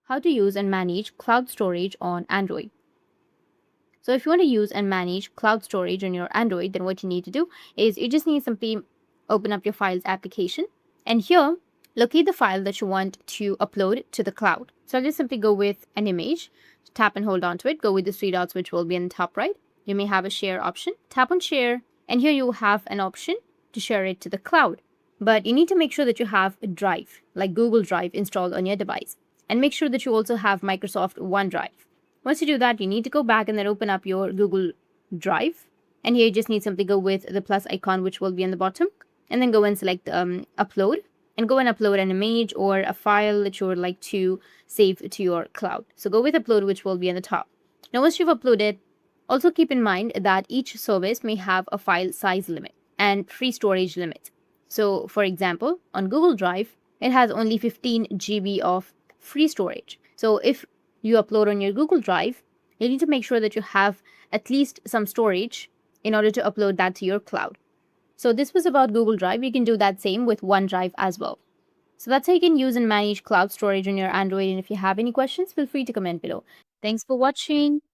how to use and manage cloud storage on Android. So if you want to use and manage cloud storage on your Android, then what you need to do is you just need to simply open up your Files application, and here locate the file that you want to upload to the cloud. So I'll just simply go with an image, tap and hold on to it, go with the three dots which will be in the top right. You may have a share option, tap on share, and here you have an option to share it to the cloud. But you need to make sure that you have a drive like Google Drive installed on your device, and make sure that you also have Microsoft OneDrive. Once you do that, you need to go back and then open up your Google Drive. And here you just need to simply go with the plus icon, which will be on the bottom, and then go and select upload, and go and upload an image or a file that you would like to save to your cloud. So go with upload, which will be on the top. Now, once you've uploaded, also keep in mind that each service may have a file size limit and free storage limit. So for example, on Google Drive, it has only 15 GB of free storage. So if you upload on your Google Drive, you need to make sure that you have at least some storage in order to upload that to your cloud. So this was about Google Drive. You can do that same with OneDrive as well. So that's how you can use and manage cloud storage on your Android. And if you have any questions, feel free to comment below. Thanks for watching.